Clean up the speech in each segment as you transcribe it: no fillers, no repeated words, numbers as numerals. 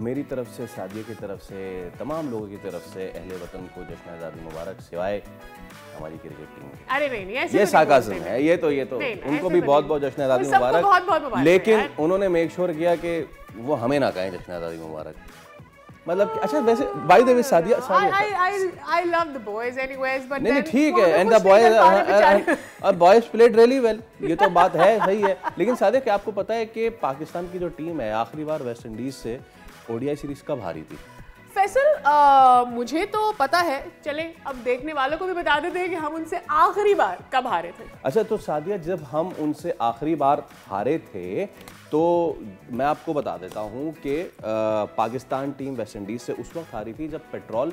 मेरी तरफ से, सादिया की तरफ से, तमाम लोगों की तरफ से अहले वतन को जश्न आज़ादी मुबारक, सिवाय हमारी क्रिकेट टीम के। अरे नहीं, ऐसे ये साकाज़म है, ये तो उनको भी बहुत बहुत जश्न आज़ादी मुबारक, लेकिन उन्होंने मेक श्योर किया कि वो हमें ना कहें जश्न आज़ादी मुबारक। मतलब अच्छा, वैसे by the way Sadia I love the boys anyways, but नहीं ठीक है, and the boys played really well, ये तो बात है, सही है। लेकिन सादिया, क्या आपको पता है कि पाकिस्तान की जो टीम है आखिरी बार वेस्ट इंडीज से ओडीआई सीरीज कब हारी थी? फैसल, मुझे तो पता है, चले अब देखने वालों को भी बता देते हैं कि हम उनसे आखिरी बार कब हारे थे। अच्छा, तो सादिया, जब हम उनसे आखिरी बार हारे थे तो मैं आपको बता देता हूं कि पाकिस्तान टीम वेस्ट इंडीज से उस वक्त हारी थी जब पेट्रोल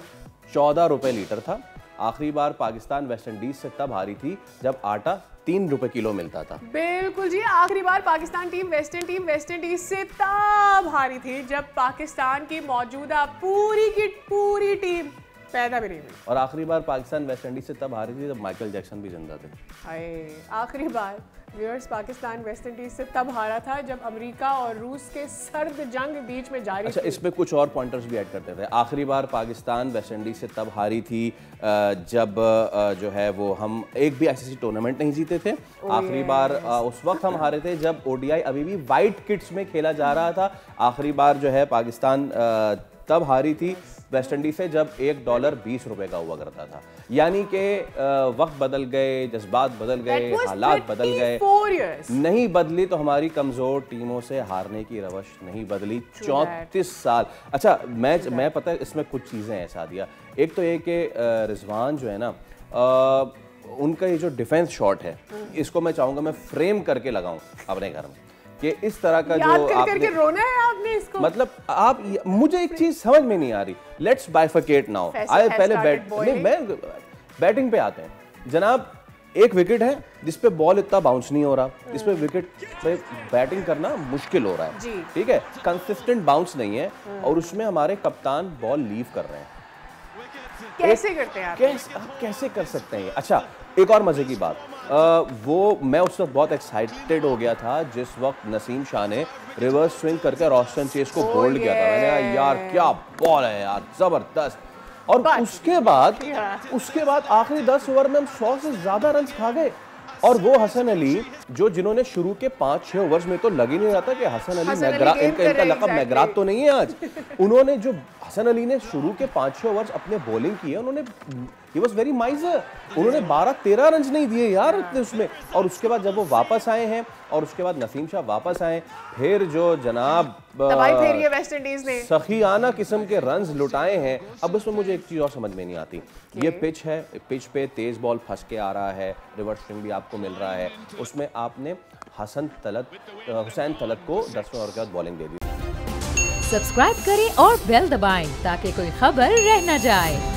14 रुपए लीटर था। आखिरी बार पाकिस्तान वेस्ट इंडीज से तब हारी थी जब आटा 3 रुपए किलो मिलता था। बिल्कुल जी, आखिरी बार पाकिस्तान टीम वेस्ट इंडीज से तब हारी थी जब पाकिस्तान की मौजूदा पूरी की पूरी टीम पैदा भी नहीं हुई। और आखिरी बार पाकिस्तान वेस्ट इंडीज से तब हारी थी जब माइकल जैक्सन भी जिंदा थे। आखिरी बार व्यूअर्स पाकिस्तान वेस्ट इंडीज से तब हारा था जब अमेरिका और रूस के सर्द जंग बीच में जारी। अच्छा, इसमें कुछ और पॉइंटर्स भी ऐड करते थे। आखिरी बार पाकिस्तान वेस्ट इंडीज से तब हारी थी जब जो है वो हम एक भी आईसीसी टूर्नामेंट नहीं जीते थे। आखिरी बार उस वक्त हम हारे थे जब ओडीआई अभी भी वाइट किट्स में खेला जा रहा था। आखिरी बार जो है पाकिस्तान तब हारी थी वेस्ट इंडीज से जब $1 20 रुपए का हुआ करता था। यानी कि वक्त बदल गए, जज्बात बदल गए, हालात बदल गए, नहीं बदली तो हमारी कमजोर टीमों से हारने की रवश नहीं बदली। 34 साल। अच्छा, मैं पता है इसमें कुछ चीज़ें हैं सादिया। एक तो ये कि रिजवान जो है ना, उनका ये जो डिफेंस शॉट है, इसको मैं चाहूँगा मैं फ्रेम करके लगाऊं अपने घर में, कि इस तरह का जो आपने रोना है आपने इसको। मतलब आप, मुझे एक चीज समझ में नहीं आ रही। Let's बाइफिकेट now. पहले बैटिंग पे आते हैं जनाब। एक विकेट है जिस पे बॉल इतना बाउंस नहीं हो रहा, जिस पे विकेट पे बैटिंग करना मुश्किल हो रहा है, ठीक है, कंसिस्टेंट बाउंस नहीं है, और उसमें हमारे कप्तान बॉल लीव कर रहे हैं। कैसे करते हैं आप? कैसे कर सकते हैं? अच्छा, एक और मजे की बात, वो मैं उस वक्त बहुत एक्साइटेड हो गया था जिस वक्त नसीम शाह ने रिवर्स स्विंग करके रॉस्टन चेस को बोल्ड किया था। मैंने कहा यार क्या बॉल है यार, जबरदस्त। और उसके बाद आखिरी 10 ओवर में हम 100 से ज्यादा रन खा गए। और वो हसन अली जिन्होंने शुरू के 5-6 ओवर्स में तो लग ही नहीं रहा था कि हसन अली इनका लक़ब मैगरात तो नहीं है आज। उन्होंने जो हसन अली ने शुरू के 5-6 ओवर्स अपने बॉलिंग की है, उन्होंने ही वाज वेरी माइजर। उन्होंने 12-13 रन नहीं दिए यार इतने उसमें। और उसके बाद जब वो वापस आए हैं और उसके बाद नसीम शाह वापस आए, फिर जो जनाब वेस्ट इंडीज ने सखियाना किस्म के रन्स लुटाए हैं। अब उसमें मुझे एक चीज और समझ में नहीं आती। ये पिच है, पिच पे तेज बॉल फंस के आ रहा है, रिवर्स स्विंग भी आपको मिल रहा है, उसमें आपने हुसैन तलत को 10वें ओवर के बाद बॉलिंग दे दी। सब्सक्राइब करें और बेल दबाएं ताकि कोई खबर रह न जाए।